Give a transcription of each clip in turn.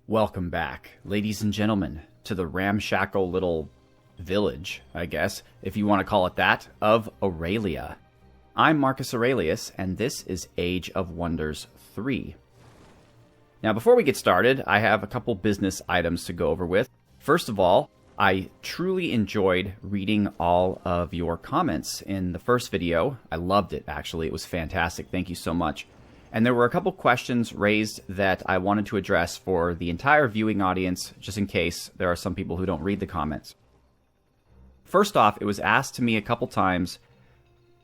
Welcome back, ladies and gentlemen, to the ramshackle little village, I guess, if you want to call it that, of Aurelia. I'm Marcus Aurelius, and this is Age of Wonders 3. Now, before we get started, I have a couple business items to go over with. First of all, I truly enjoyed reading all of your comments in the first video. I loved it, actually. It was fantastic. Thank you so much. And there were a couple questions raised that I wanted to address for the entire viewing audience, just in case there are some people who don't read the comments. First off, it was asked to me a couple times,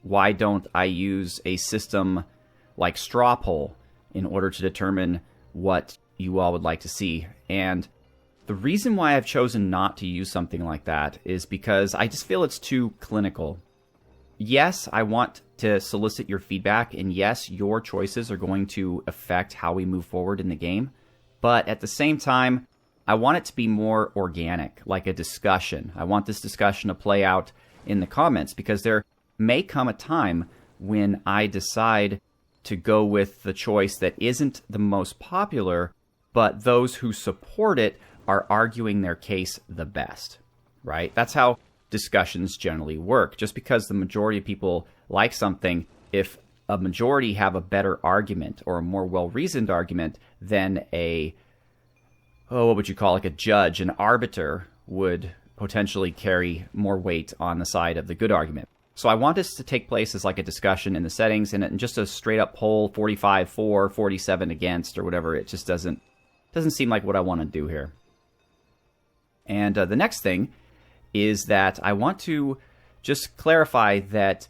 why don't I use a system like straw poll in order to determine what you all would like to see? And the reason why I've chosen not to use something like that is because I just feel it's too clinical. Yes, I want to solicit your feedback, and yes, your choices are going to affect how we move forward in the game. But at the same time, I want it to be more organic, like a discussion. I want this discussion to play out in the comments, because there may come a time when I decide to go with the choice that isn't the most popular, but those who support it are arguing their case the best, right? That's how discussions generally work. Just because the majority of people like something, if a majority have a better argument or a more well-reasoned argument than what would you call, like a judge, an arbiter would potentially carry more weight on the side of the good argument. So I want this to take place as like a discussion in the settings, and just a straight up poll, 45 for, 47 against, or whatever. It just doesn't seem like what I want to do here. And the next thing is that I want to just clarify that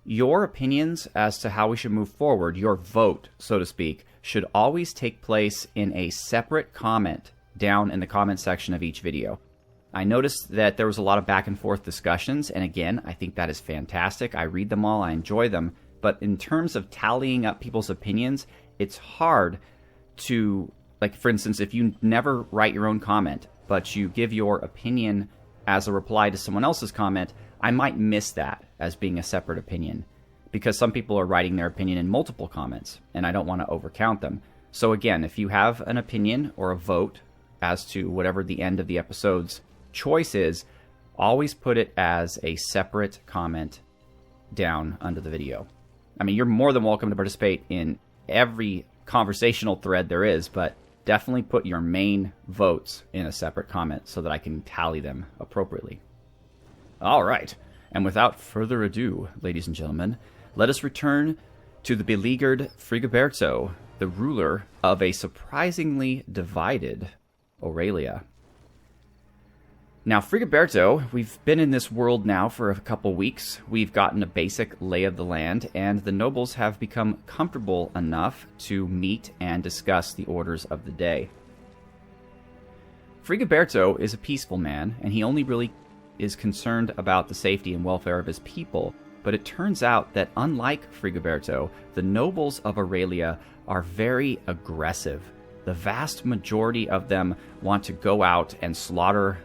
your opinions as to how we should move forward, your vote, so to speak, should always take place in a separate comment down in the comment section of each video. I noticed that there was a lot of back and forth discussions, and again, I think that is fantastic. I read them all, I enjoy them, but in terms of tallying up people's opinions, it's hard to, like, for instance, if you never write your own comment, but you give your opinion as a reply to someone else's comment, I might miss that as being a separate opinion, because some people are writing their opinion in multiple comments, and I don't want to overcount them. So again, if you have an opinion or a vote as to whatever the end of the episode's choice is, always put it as a separate comment down under the video. I mean, you're more than welcome to participate in every conversational thread there is, but definitely put your main votes in a separate comment so that I can tally them appropriately. All right, and without further ado, ladies and gentlemen, let us return to the beleaguered Frigoberto, the ruler of a surprisingly divided Aurelia. Now, Frigoberto, we've been in this world now for a couple weeks. We've gotten a basic lay of the land, and the nobles have become comfortable enough to meet and discuss the orders of the day. Frigoberto is a peaceful man, and he only really is concerned about the safety and welfare of his people. But it turns out that unlike Frigoberto, the nobles of Aurelia are very aggressive. The vast majority of them want to go out and slaughter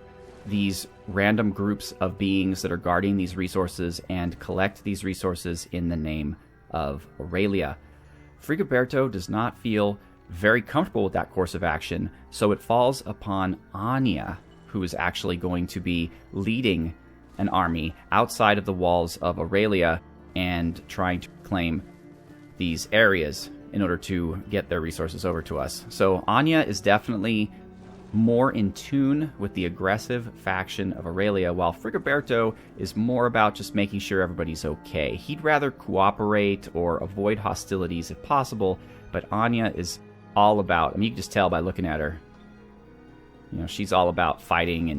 these random groups of beings that are guarding these resources and collect these resources in the name of Aurelia. Frigoberto does not feel very comfortable with that course of action, so it falls upon Anya, who is actually going to be leading an army outside of the walls of Aurelia and trying to claim these areas in order to get their resources over to us. So Anya is definitely more in tune with the aggressive faction of Aurelia, while Frigoberto is more about just making sure everybody's okay. He'd rather cooperate or avoid hostilities if possible, but Anya is all about, I mean, you can just tell by looking at her. You know, she's all about fighting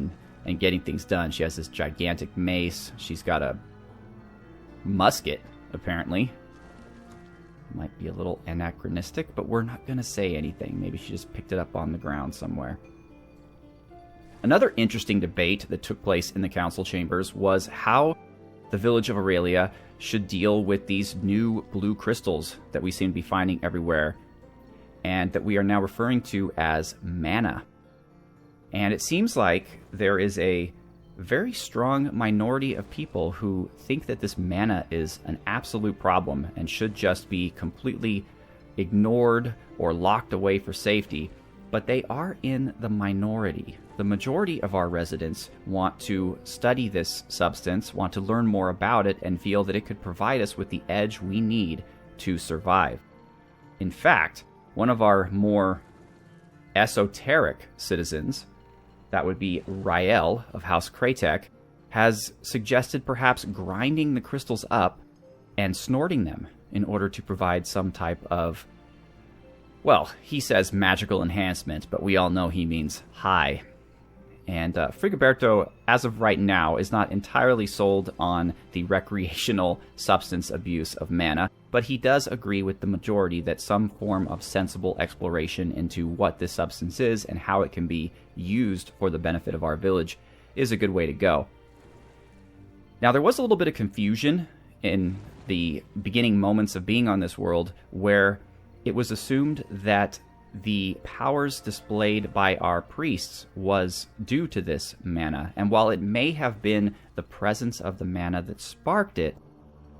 and getting things done. She has this gigantic mace. She's got a musket, apparently. Might be a little anachronistic, but we're not going to say anything. Maybe she just picked it up on the ground somewhere. Another interesting debate that took place in the council chambers was how the village of Aurelia should deal with these new blue crystals that we seem to be finding everywhere, and that we are now referring to as mana. And it seems like there is a very strong minority of people who think that this mana is an absolute problem and should just be completely ignored or locked away for safety. but they are in the minority. The majority of our residents want to study this substance, want to learn more about it, and feel that it could provide us with the edge we need to survive. In fact, one of our more esoteric citizens, that would be Rael of House Kratek, has suggested perhaps grinding the crystals up and snorting them in order to provide some type of, well, he says magical enhancement, but we all know he means high. And Frigoberto, as of right now, is not entirely sold on the recreational substance abuse of mana, but he does agree with the majority that some form of sensible exploration into what this substance is and how it can be used for the benefit of our village is a good way to go. Now, there was a little bit of confusion in the beginning moments of being on this world where it was assumed that the powers displayed by our priests was due to this mana, and while it may have been the presence of the mana that sparked it,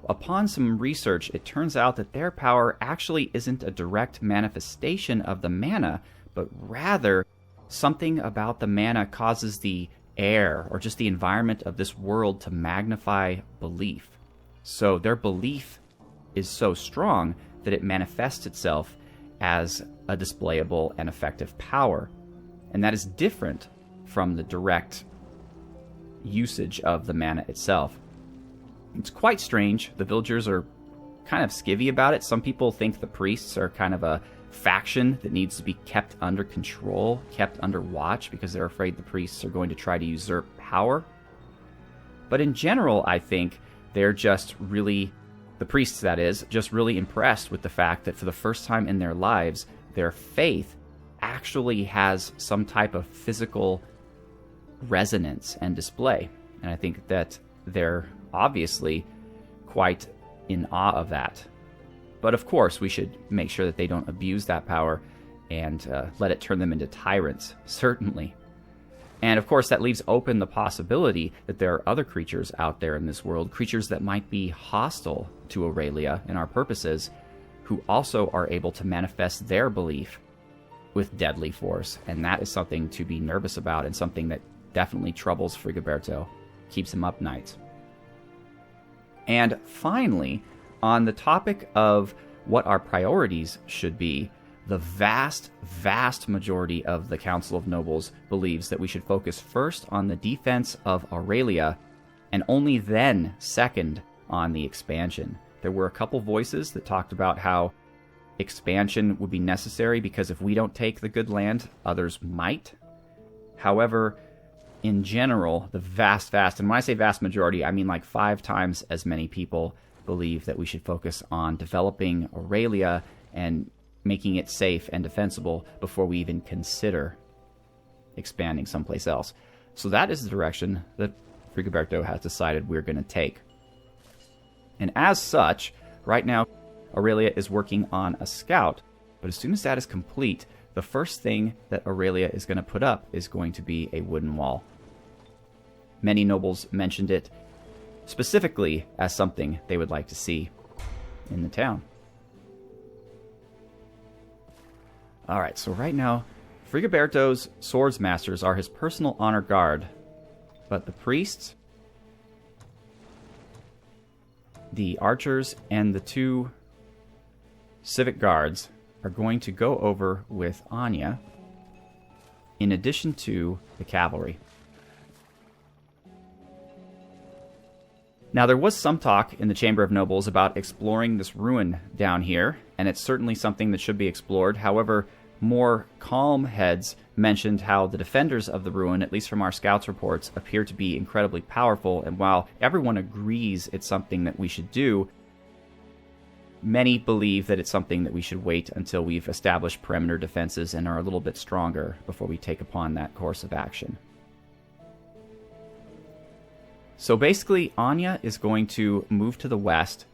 upon some research it turns out that their power actually isn't a direct manifestation of the mana, but rather something about the mana causes the air or just the environment of this world to magnify belief. So their belief is so strong that it manifests itself as a displayable and effective power. And that is different from the direct usage of the mana itself. It's quite strange. The villagers are kind of skivvy about it. Some people think the priests are kind of a faction that needs to be kept under control, kept under watch, because they're afraid the priests are going to try to usurp power. But in general, I think they're just really, the priests that is, just really impressed with the fact that for the first time in their lives, their faith actually has some type of physical resonance and display. And I think that they're obviously quite in awe of that. But of course, we should make sure that they don't abuse that power and let it turn them into tyrants, certainly. And of course, that leaves open the possibility that there are other creatures out there in this world, creatures that might be hostile to Aurelia and our purposes, who also are able to manifest their belief with deadly force. And that is something to be nervous about and something that definitely troubles Frigoberto, keeps him up nights. And finally, on the topic of what our priorities should be, the vast, vast majority of the Council of Nobles believes that we should focus first on the defense of Aurelia, and only then second on the expansion. There were a couple voices that talked about how expansion would be necessary because if we don't take the good land, others might. However, in general, the vast, and when I say vast majority, I mean like 5 times as many people believe that we should focus on developing Aurelia and making it safe and defensible before we even consider expanding someplace else. So that is the direction that Frigoberto has decided we're going to take. And as such, right now, Aurelia is working on a scout, but as soon as that is complete, the first thing that Aurelia is going to put up is going to be a wooden wall. Many nobles mentioned it specifically as something they would like to see in the town. Alright, so right now, Frigoberto's swordsmasters are his personal honor guard, but the priests, the archers, and the 2 civic guards are going to go over with Anya, in addition to the cavalry. Now, there was some talk in the Chamber of Nobles about exploring this ruin down here, and it's certainly something that should be explored. However, more calm heads mentioned how the defenders of the ruin, at least from our scouts' reports, appear to be incredibly powerful, and while everyone agrees it's something that we should do, many believe that it's something that we should wait until we've established perimeter defenses and are a little bit stronger before we take upon that course of action. So basically, Anya is going to move to the west,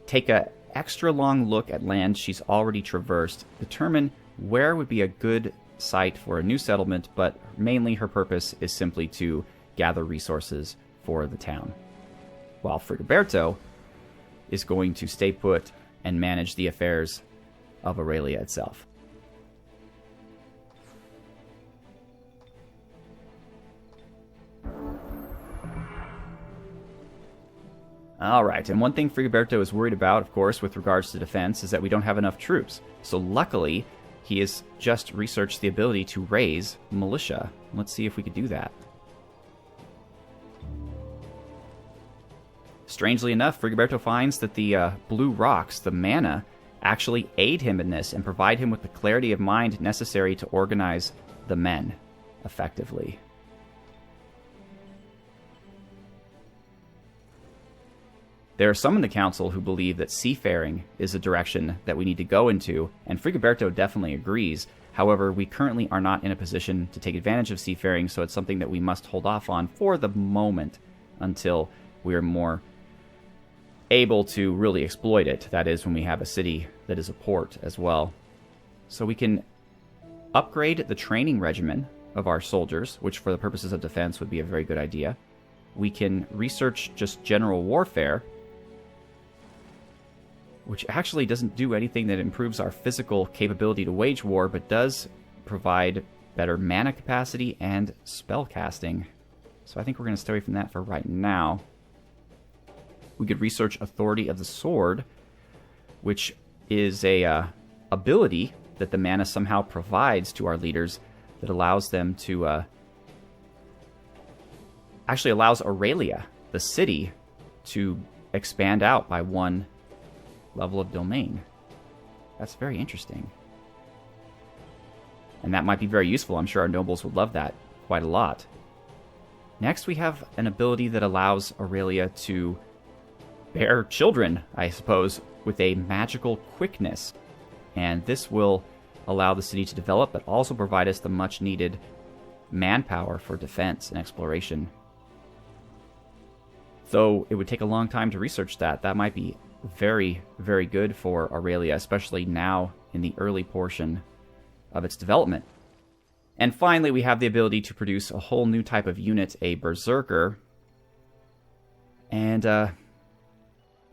take an extra long look at land she's already traversed, determine where would be a good site for a new settlement, but mainly her purpose is simply to gather resources for the town. While Frigoberto is going to stay put and manage the affairs of Aurelia itself. Alright, and one thing Frigoberto is worried about, of course, with regards to defense, is that we don't have enough troops. So luckily, he has just researched the ability to raise militia. Let's see if we could do that. Strangely enough, Frigoberto finds that the blue rocks, the mana, actually aid him in this and provide him with the clarity of mind necessary to organize the men effectively. There are some in the council who believe that seafaring is a direction that we need to go into, and Frigoberto definitely agrees. However, we currently are not in a position to take advantage of seafaring, so it's something that we must hold off on for the moment until we are more able to really exploit it. That is, when we have a city that is a port as well. So we can upgrade the training regimen of our soldiers, which for the purposes of defense would be a very good idea. We can research just general warfare, which actually doesn't do anything that improves our physical capability to wage war, but does provide better mana capacity and spell casting. So I think we're going to stay away from that for right now. We could research Authority of the Sword, which is a ability that the mana somehow provides to our leaders that allows them to... actually allows Aurelia, the city, to expand out by 1 level of domain. That's very interesting. And that might be very useful. I'm sure our nobles would love that quite a lot. Next, we have an ability that allows Aurelia to bear children, I suppose, with a magical quickness. And this will allow the city to develop, but also provide us the much-needed manpower for defense and exploration. Though it would take a long time to research that, that might be very, very good for Aurelia, especially now in the early portion of its development. And finally, we have the ability to produce a whole new type of unit, a Berserker. And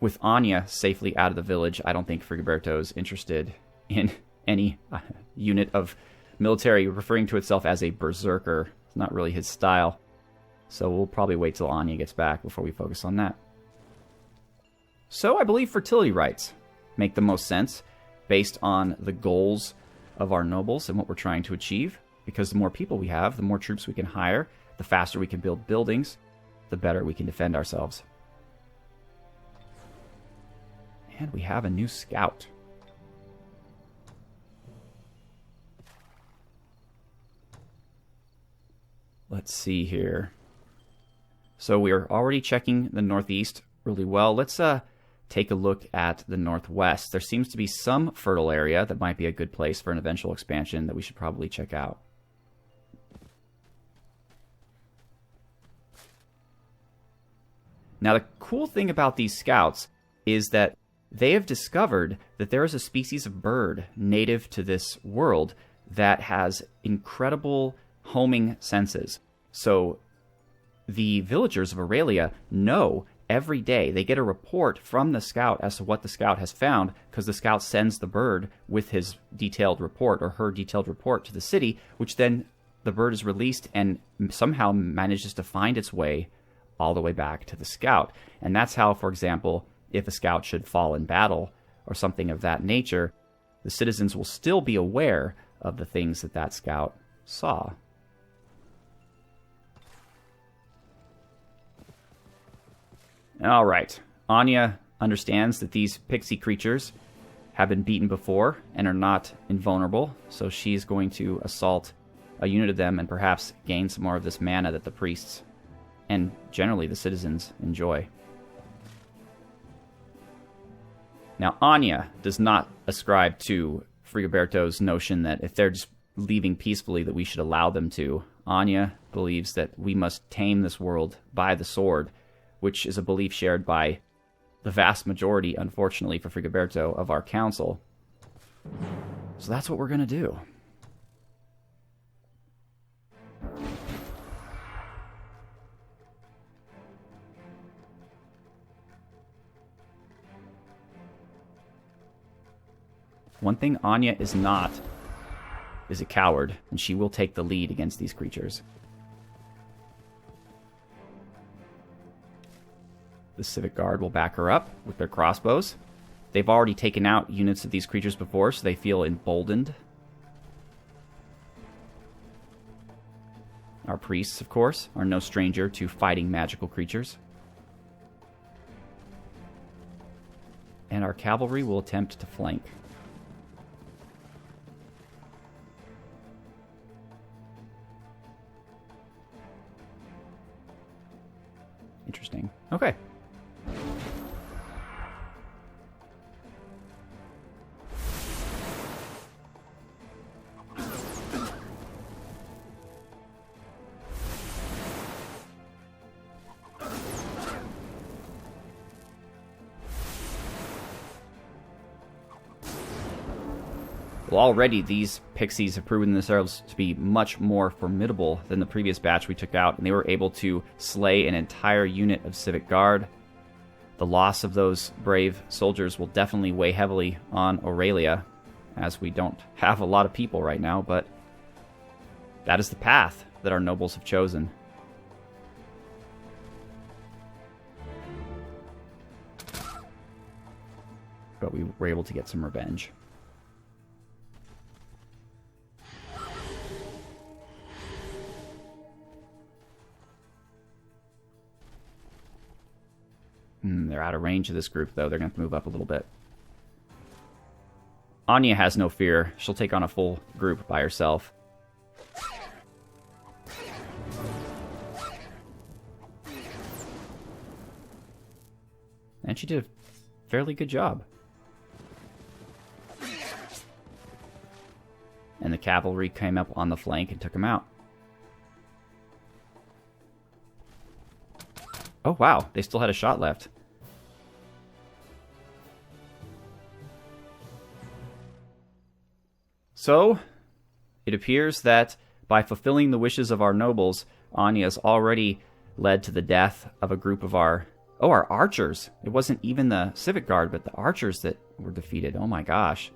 with Anya safely out of the village, I don't think Frigoberto is interested in any unit of military referring to itself as a Berserker. It's not really his style. So we'll probably wait till Anya gets back before we focus on that. So I believe fertility rites make the most sense based on the goals of our nobles and what we're trying to achieve. Because the more people we have, the more troops we can hire, the faster we can build buildings, the better we can defend ourselves. And we have a new scout. Let's see here. So we are already checking the northeast really well. Let's take a look at the northwest. There seems to be some fertile area that might be a good place for an eventual expansion that we should probably check out. Now, the cool thing about these scouts is that they have discovered that there is a species of bird native to this world that has incredible homing senses. So the villagers of Aurelia know every day. They get a report from the scout as to what the scout has found, because the scout sends the bird with his detailed report or her detailed report to the city, which then the bird is released and somehow manages to find its way all the way back to the scout. And that's how, for example, if a scout should fall in battle or something of that nature, the citizens will still be aware of the things that that scout saw. All right. Anya understands that these pixie creatures have been beaten before and are not invulnerable, so she's going to assault a unit of them and perhaps gain some more of this mana that the priests and generally the citizens enjoy. Now, Anya does not ascribe to Frigoberto's notion that if they're just leaving peacefully that we should allow them to. Anya believes that we must tame this world by the sword, which is a belief shared by the vast majority, unfortunately for Frigoberto, of our council. So that's what we're going to do. One thing Anya is not is a coward, and she will take the lead against these creatures. The Civic Guard will back her up with their crossbows. They've already taken out units of these creatures before, so they feel emboldened. Our priests, of course, are no stranger to fighting magical creatures. And our cavalry will attempt to flank. Interesting. Okay. Well, already these pixies have proven themselves to be much more formidable than the previous batch we took out, and they were able to slay an entire unit of Civic Guard. The loss of those brave soldiers will definitely weigh heavily on Aurelia, as we don't have a lot of people right now, but that is the path that our nobles have chosen. But we were able to get some revenge. They're out of range of this group, though. They're going to have to move up a little bit. Anya has no fear. She'll take on a full group by herself. And she did a fairly good job. And the cavalry came up on the flank and took him out. Oh, wow. They still had a shot left. So, it appears that by fulfilling the wishes of our nobles, Anya has already led to the death of a group of our archers. It wasn't even the Civic Guard, but the archers that were defeated. Oh my gosh.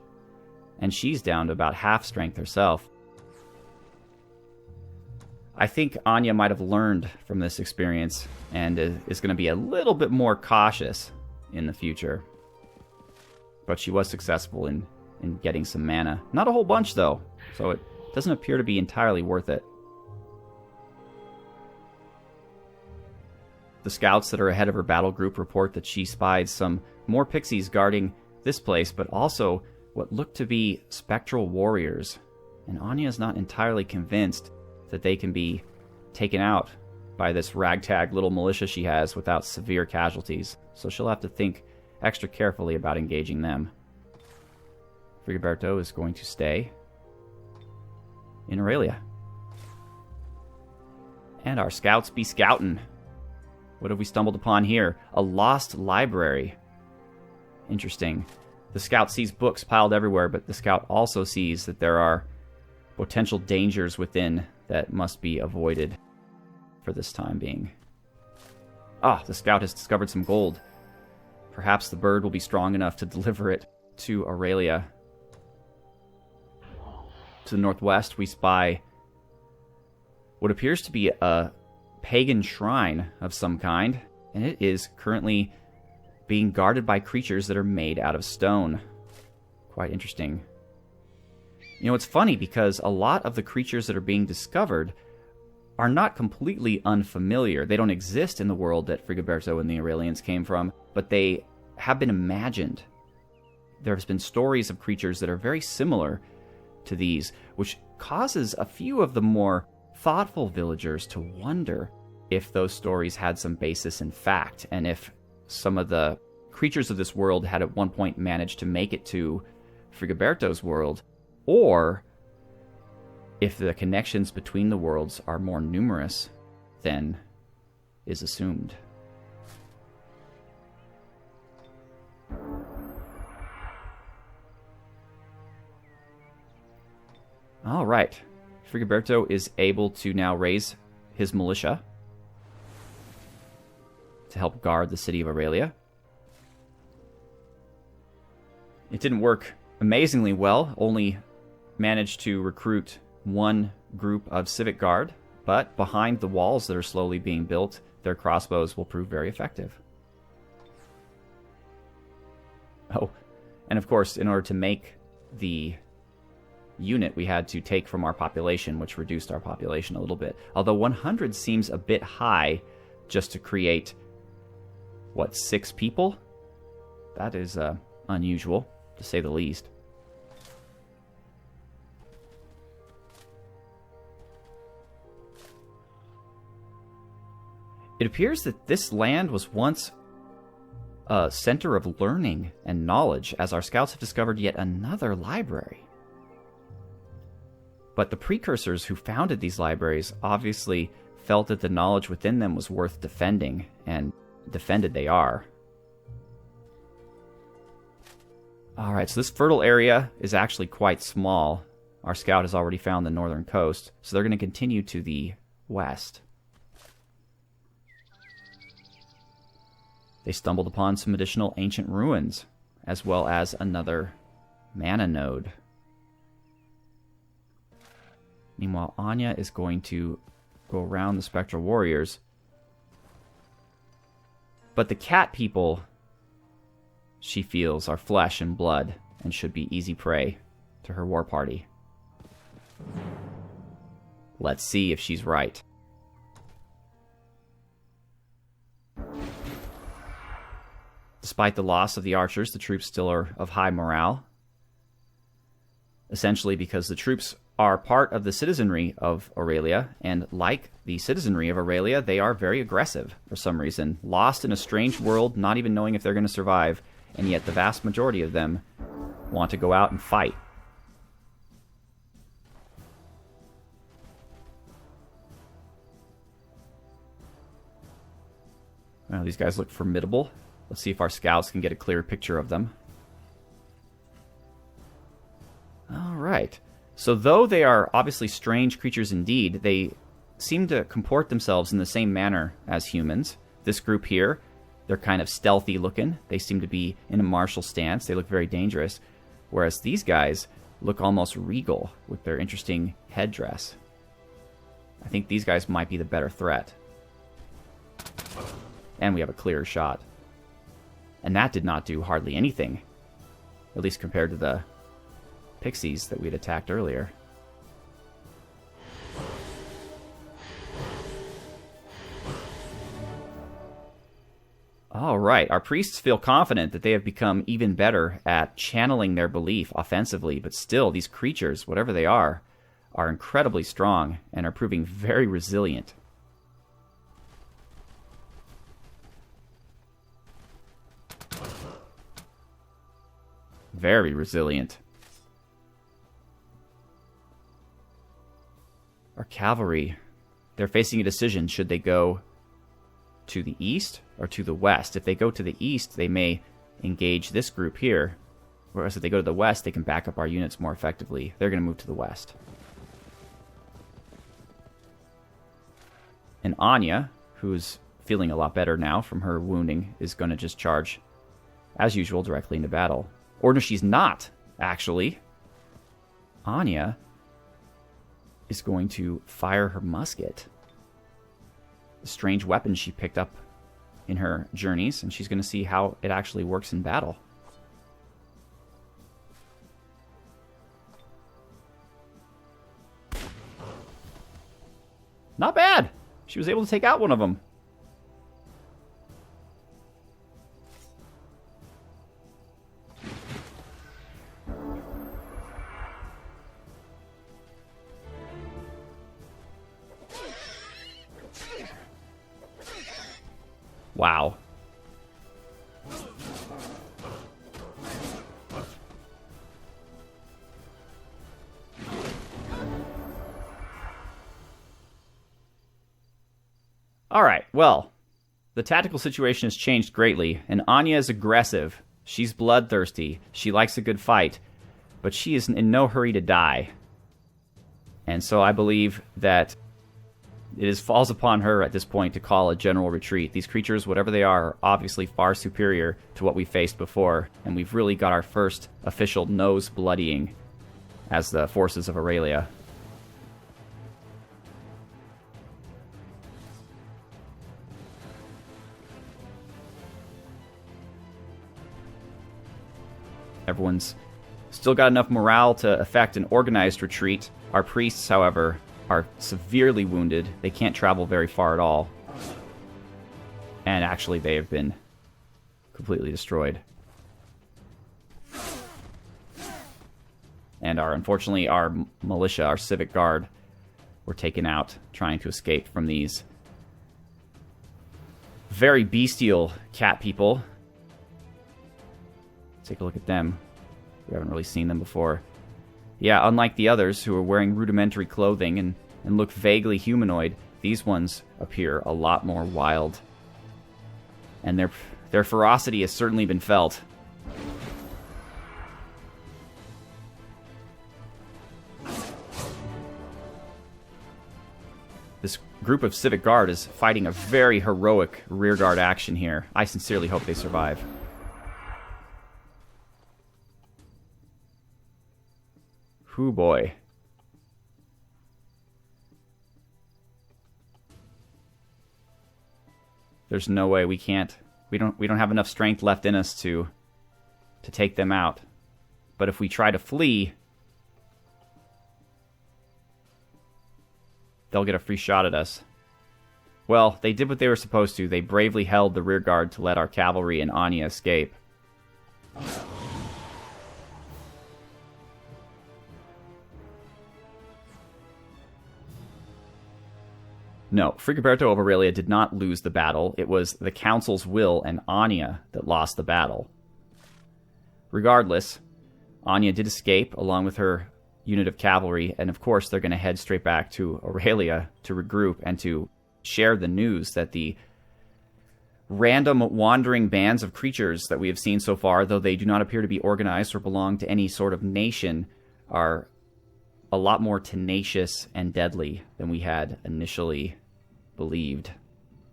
And she's down to about half strength herself. I think Anya might have learned from this experience and is going to be a little bit more cautious in the future. But she was successful in getting some mana. Not a whole bunch, though, so it doesn't appear to be entirely worth it. The scouts that are ahead of her battle group report that she spied some more pixies guarding this place, but also what look to be spectral warriors. And Anya is not entirely convinced that they can be taken out by this ragtag little militia she has without severe casualties. So she'll have to think extra carefully about engaging them. Frigoberto is going to stay in Aurelia. And our scouts be scoutin'. What have we stumbled upon here? A lost library. Interesting. The scout sees books piled everywhere, but the scout also sees that there are potential dangers within that must be avoided for this time being. Ah, the scout has discovered some gold. Perhaps the bird will be strong enough to deliver it to Aurelia. To the northwest, we spy what appears to be a pagan shrine of some kind, and it is currently being guarded by creatures that are made out of stone. Quite interesting. You know, it's funny because a lot of the creatures that are being discovered are not completely unfamiliar. They don't exist in the world that Frigoberto and the Aurelians came from, but they have been imagined. There have been stories of creatures that are very similar to these, which causes a few of the more thoughtful villagers to wonder if those stories had some basis in fact, and if some of the creatures of this world had at one point managed to make it to Frigoberto's world, or if the connections between the worlds are more numerous than is assumed. All right. Frigoberto is able to now raise his militia to help guard the city of Aurelia. It didn't work amazingly well, only managed to recruit one group of Civic Guard, but behind the walls that are slowly being built, their crossbows will prove very effective. Oh, and of course, in order to make the unit, we had to take from our population, which reduced our population a little bit. Although 100 seems a bit high just to create, what, 6 people? That is unusual, to say the least. It appears that this land was once a center of learning and knowledge, as our scouts have discovered yet another library. But the precursors who founded these libraries obviously felt that the knowledge within them was worth defending, and defended they are. Alright, so this fertile area is actually quite small. Our scout has already found the northern coast, so they're going to continue to the west. They stumbled upon some additional ancient ruins, as well as another mana node. Meanwhile, Anya is going to go around the Spectral Warriors. But the cat people, she feels, are flesh and blood, and should be easy prey to her war party. Let's see if she's right. Despite the loss of the archers, the troops still are of high morale. Essentially because the troops are part of the citizenry of Aurelia, and like the citizenry of Aurelia, they are very aggressive for some reason. Lost in a strange world, not even knowing if they're going to survive, and yet the vast majority of them want to go out and fight. Well, these guys look formidable. Let's see if our scouts can get a clear picture of them. Alright. So though they are obviously strange creatures indeed, they seem to comport themselves in the same manner as humans. This group here, they're kind of stealthy looking. They seem to be in a martial stance. They look very dangerous. Whereas these guys look almost regal with their interesting headdress. I think these guys might be the better threat. And we have a clearer shot. And that did not do hardly anything. At least compared to the pixies that we had attacked earlier. Alright, our priests feel confident that they have become even better at channeling their belief offensively, but still, these creatures, whatever they are incredibly strong and are proving very resilient. Very resilient. Our cavalry, they're facing a decision. Should they go to the east or to the west? If they go to the east, they may engage this group here. Whereas if they go to the west, they can back up our units more effectively. They're going to move to the west. And Anya, who's feeling a lot better now from her wounding, is going to just charge, as usual, directly into battle. Or no, she's not, actually. Anya is going to fire her musket. A strange weapon she picked up in her journeys, and she's going to see how it actually works in battle. Not bad! She was able to take out one of them. Wow. Alright, well, the tactical situation has changed greatly, and Anya is aggressive. She's bloodthirsty. She likes a good fight, but she is in no hurry to die. And so I believe that it falls upon her at this point to call a general retreat. These creatures, whatever they are obviously far superior to what we faced before, and we've really got our first official nose bloodying as the forces of Aurelia. Everyone's still got enough morale to effect an organized retreat. Our priests, however, are severely wounded. They can't travel very far at all. And actually, they have been completely destroyed. And unfortunately, our militia, our civic guard, were taken out trying to escape from these very bestial cat people. Take a look at them. We haven't really seen them before. Yeah, unlike the others who are wearing rudimentary clothing and look vaguely humanoid, these ones appear a lot more wild. And their ferocity has certainly been felt. This group of civic guard is fighting a very heroic rearguard action here. I sincerely hope they survive. Hoo boy. There's no way we can't. We don't have enough strength left in us to take them out. But if we try to flee, they'll get a free shot at us. Well, they did what they were supposed to. They bravely held the rear guard to let our cavalry and Anya escape. No, Frigoberto of Aurelia did not lose the battle. It was the Council's will and Anya that lost the battle. Regardless, Anya did escape along with her unit of cavalry, and of course they're going to head straight back to Aurelia to regroup and to share the news that the random wandering bands of creatures that we have seen so far, though they do not appear to be organized or belong to any sort of nation, are a lot more tenacious and deadly than we had initially believed.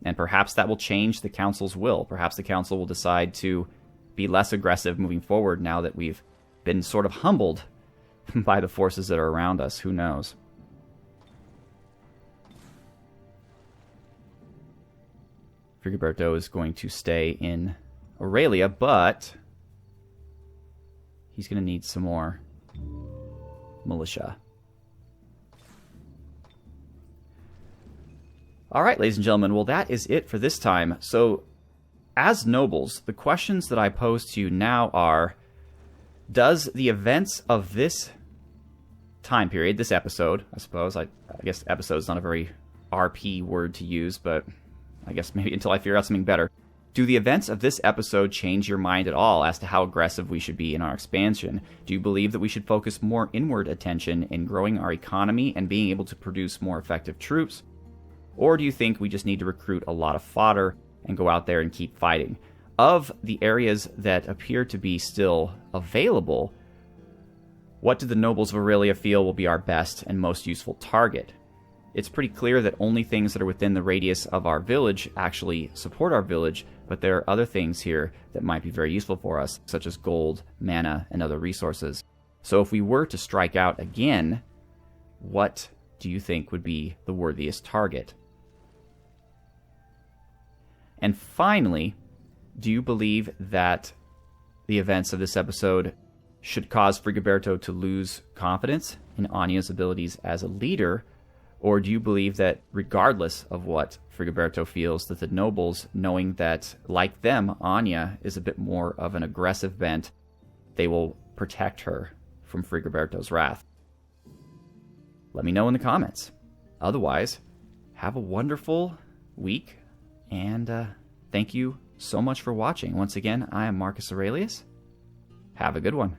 And perhaps that will change the Council's will. Perhaps the Council will decide to be less aggressive moving forward now that we've been sort of humbled by the forces that are around us. Who knows? Frigoberto is going to stay in Aurelia, but he's going to need some more militia. All right, ladies and gentlemen, well, that is it for this time. So, as nobles, the questions that I pose to you now are, does the events of this time period, this episode, I suppose, I guess episode is not a very RP word to use, but I guess maybe until I figure out something better. Do the events of this episode change your mind at all as to how aggressive we should be in our expansion? Do you believe that we should focus more inward attention in growing our economy and being able to produce more effective troops? Or do you think we just need to recruit a lot of fodder and go out there and keep fighting? Of the areas that appear to be still available, what do the nobles of Aurelia feel will be our best and most useful target? It's pretty clear that only things that are within the radius of our village actually support our village, but there are other things here that might be very useful for us, such as gold, mana, and other resources. So if we were to strike out again, what do you think would be the worthiest target? And finally, do you believe that the events of this episode should cause Frigoberto to lose confidence in Anya's abilities as a leader? Or do you believe that regardless of what Frigoberto feels, that the nobles, knowing that, like them, Anya is a bit more of an aggressive bent, they will protect her from Frigoberto's wrath? Let me know in the comments. Otherwise, have a wonderful week, and thank you so much for watching. Once again, I am Marcus Aurelius. Have a good one.